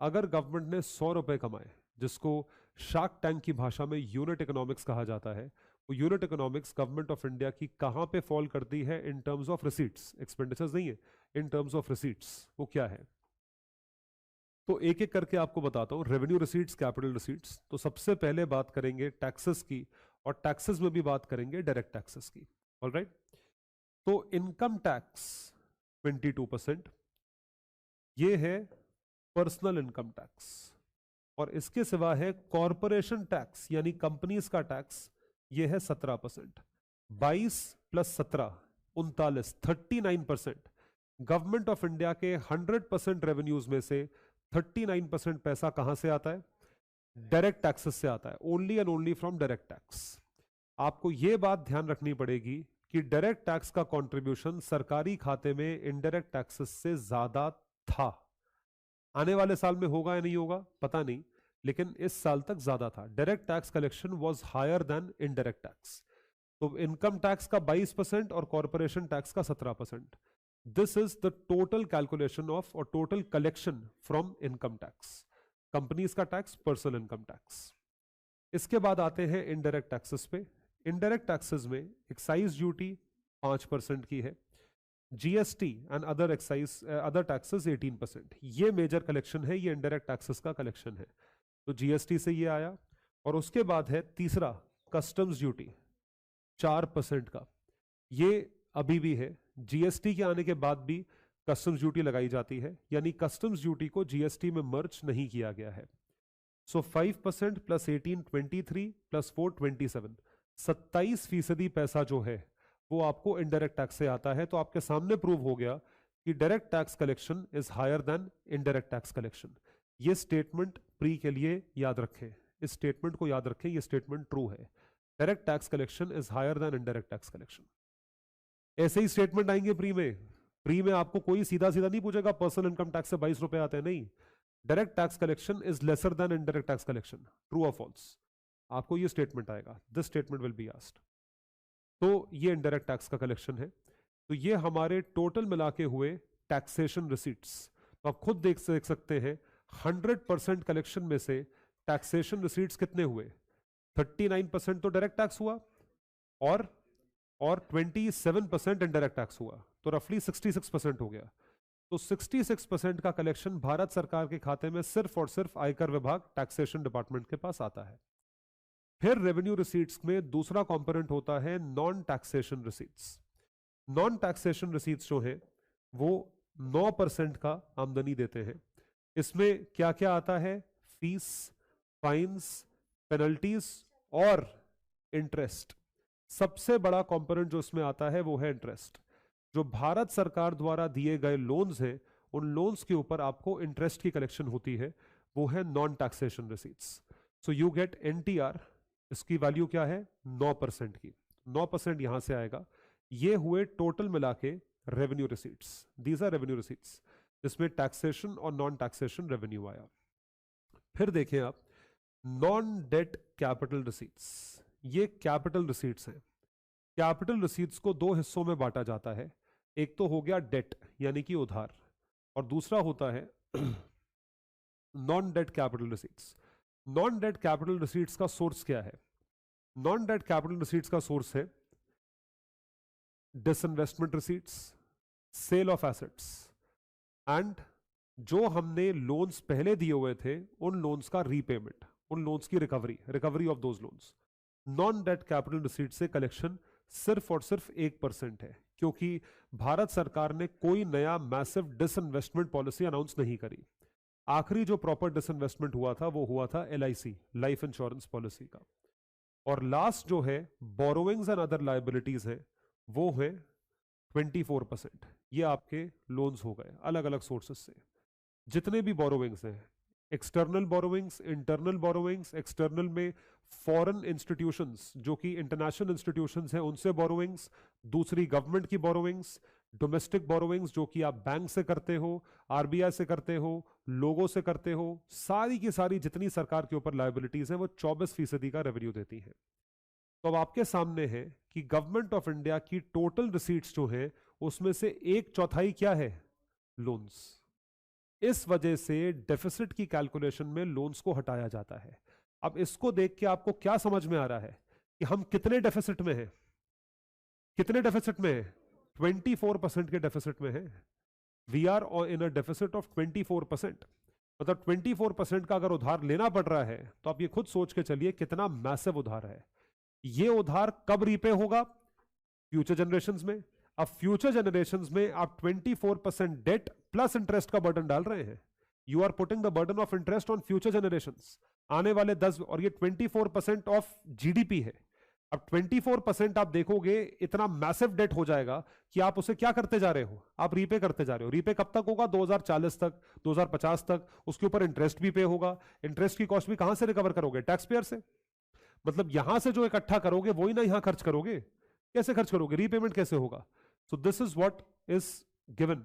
अगर गवर्नमेंट ने 100 रुपए कमाए, जिसको शार्क टैंक की भाषा में यूनिट इकोनॉमिक्स कहा जाता है, वो unit economics government of India की कहाँ पे फॉल करती है in terms of receipts, expenditures नहीं है, इन टर्म्स ऑफ रिसीट्स वो क्या है। तो एक एक करके आपको बताता हूँ, रेवेन्यू रिसीट्स, कैपिटल रिसीट्स। तो सबसे पहले बात करेंगे टैक्सेस की, और टैक्सेस में भी बात करेंगे डायरेक्ट टैक्सेस की। ऑलराइट, तो इनकम टैक्स 22%, ये है पर्सनल इनकम टैक्स। और इसके सिवा है कॉरपोरेशन टैक्स यानी कंपनीज का टैक्स, ये है 17%। 22 प्लस 17 39, 39%। गवर्नमेंट ऑफ इंडिया के 100% रेवेन्यूज में से 39% पैसा कहां से आता है? डायरेक्ट टैक्सेस से आता है, only and only from direct tax. आपको यह बात ध्यान रखनी पड़ेगी कि डायरेक्ट टैक्स का कंट्रीब्यूशन सरकारी खाते में इनडायरेक्ट टैक्सेस से ज्यादा था। आने वाले साल में होगा या नहीं होगा पता नहीं, लेकिन इस साल तक ज्यादा था। Direct tax collection was higher than indirect tax. तो इनकम टैक्स का 22% और कॉर्पोरेशन टैक्स का 17%। This is the total calculation of और total collection from income tax, companies का टैक्स, पर्सनल इनकम टैक्स। इसके बाद आते हैं इनडायरेक्ट टैक्सेस पे। इनडायरेक्ट टैक्सेस में एक्साइज ड्यूटी 5% की है, GST and other excise other taxes 18%। ये मेजर कलेक्शन है, ये इनडायरेक्ट टैक्सेस का कलेक्शन है। तो जीएसटी से ये आया। और उसके बाद है तीसरा, कस्टम्स ड्यूटी 4% का। ये अभी भी है, जीएसटी के आने के बाद भी कस्टम्स ड्यूटी लगाई जाती है, यानी कस्टम्स ड्यूटी को जीएसटी में मर्ज नहीं किया गया है। सो 5% प्लस 18 23 प्लस 4 27, 27% पैसा जो है वो आपको इनडायरेक्ट टैक्स से आता है। तो आपके सामने प्रूव हो गया कि direct tax collection is higher than indirect tax collection. ये स्टेटमेंट प्री के लिए याद रखें, इस स्टेटमेंट को याद रखें, ये स्टेटमेंट ट्रू है। Direct tax collection is higher than indirect tax collection. ऐसे ही स्टेटमेंट आएंगे प्री में। प्री में आपको कोई सीधा सीधा नहीं पूछेगा पर्सनल इनकम टैक्स से 22 रुपए आते हैं, नहीं। Direct tax collection is lesser than indirect tax collection, true और फॉल्स। आपको ये स्टेटमेंट आएगा, this statement will be asked. तो ये इनडायरेक्ट टैक्स का कलेक्शन है। तो ये हमारे टोटल मिला के हुए टैक्सेशन रिसीट्स। तो आप खुद देख सकते हैं 100% कलेक्शन में से टैक्सेशन रिसीट्स कितने हुए? 39% तो डायरेक्ट टैक्स हुआ, और 27% इनडायरेक्ट टैक्स हुआ, तो रफली 66% हो गया। तो 66% का कलेक्शन भारत सरकार के खाते में सिर्फ और सिर्फ आयकर विभाग, टैक्सेशन डिपार्टमेंट के पास आता है। फिर रेवेन्यू रिसीट्स में दूसरा कंपोनेंट होता है non taxation receipts. Non taxation receipts जो है वो 9% का आमदनी देते हैं। इसमें क्या क्या आता है? फीस, फाइन्स, पेनल्टीज और इंटरेस्ट। सबसे बड़ा कंपोनेंट जो इसमें आता है वो है इंटरेस्ट। जो भारत सरकार द्वारा दिए गए लोन्स हैं, उन लोन्स के ऊपर आपको इंटरेस्ट की कलेक्शन होती है, वो है non taxation receipts. So you get NTR, इसकी वैल्यू क्या है? 9% की। 9% यहां से आएगा। ये हुए टोटल मिला के revenue receipts, these are revenue receipts, जिसमें टैक्सेशन और नॉन टैक्सेशन रेवेन्यू आया। फिर देखें आप, नॉन डेट कैपिटल रिसीट्स। ये कैपिटल रिसीट्स हैं। कैपिटल रिसीट्स को दो हिस्सों में बांटा जाता है। एक तो हो गया डेट यानी कि उधार, और दूसरा होता है non debt capital receipts. Non debt capital receipts का सोर्स क्या है? नॉन डेट कैपिटल रिसीट्स का सोर्स है disinvestment receipts, sale of assets, and जो हमने लोन्स पहले दिए हुए थे उन लोन्स का रीपेमेंट, उन लोन्स की recovery of those loans. Non debt capital receipt से कलेक्शन सिर्फ और सिर्फ 1% है, क्योंकि भारत सरकार ने कोई नया मैसिव डिसइन्वेस्टमेंट पॉलिसी अनाउंस नहीं करी। आखिरी जो प्रॉपर डिसइन्वेस्टमेंट हुआ था वो हुआ था LIC, लाइफ इंश्योरेंस पॉलिसी का। और लास्ट जो है बोरोइंग्स एंड अदर लाइबिलिटीज है, वो है 24%। ये आपके लोन्स हो गए अलग अलग सोर्सेस से। जितने भी बोरोइंग्स हैं, external borrowings, internal borrowings, external में फॉरेन इंस्टीट्यूशंस जो कि इंटरनेशनल इंस्टीट्यूशंस हैं उनसे बोरोइंग्स, दूसरी गवर्नमेंट की बोरोइंग्स, डोमेस्टिक बोरोइंग्स जो कि आप बैंक से करते हो, RBI से करते हो, लोगों से करते हो, सारी की सारी जितनी सरकार के ऊपर लायबिलिटीज हैं वो 24% का रेवेन्यू देती हैं। तो अब आपके सामने है कि गवर्नमेंट ऑफ इंडिया की टोटल रिसीट्स जो है उसमें से 1/4 क्या है? लोन्स। इस वजह से डेफिसिट की कैलकुलेशन में लोन्स को हटाया जाता है। अब इसको देख के आपको क्या समझ में आ रहा है कि हम कितने डेफिसिट में हैं? कितने डेफिसिट में हैं? 24% के डेफिसिट में हैं। We are in a deficit of 24%। मतलब 24% का अगर उधार लेना पड़ रहा है तो आप ये खुद सोच के चलिए कितना मैसिव उधार है। ये उधार कब रीपे होगा? फ्यूचर जनरेशंस में। अब फ्यूचर जनरेशंस में आप 24% डेट प्लस इंटरेस्ट का बर्डन डाल रहे हैं। You are putting the burden of interest on future generations. आने वाले 10, और ये 24% ऑफ जीडीपी है। अब 24% आप देखोगे इतना मैसिव डेट हो जाएगा कि आप उसे क्या करते जा रहे हो? आप रीपे करते जा रहे हो। रीपे कब तक होगा? 2040 तक, 2050 तक। उसके ऊपर इंटरेस्ट भी पे होगा। इंटरेस्ट की कॉस्ट भी कहां से रिकवर करोगे? टैक्स पेयर से। मतलब यहां से जो इकट्ठा करोगे वही ना यहां खर्च करोगे। कैसे खर्च करोगे? रीपेमेंट कैसे होगा? So this is what is given